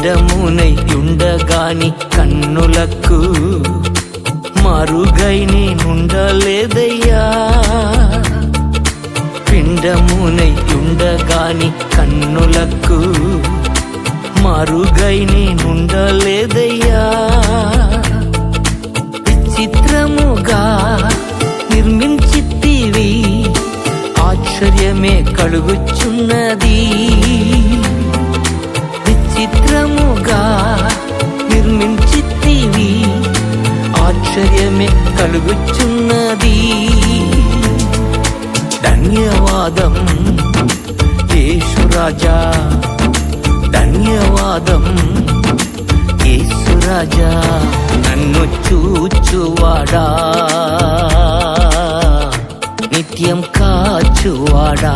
పిండమునై ఉండగాని కన్నులకు మరుగై నేనుండలేదయ్యా. పిండమునై ఉండగాని కన్నులకు మరుగై నేనుండలేదయ్యా. విచిత్రముగా నిర్మించితివి, ఆశ్చర్యమే కలుగుచున్నది. విచిత్రముగా నిర్మించితివి, ఆశ్చర్యమే కలుగుచున్నది. ధన్యవాదం యేసురాజా, ధన్యవాదం యేసురాజా. నన్ను చూచువాడా, నిత్యం కాచువాడా.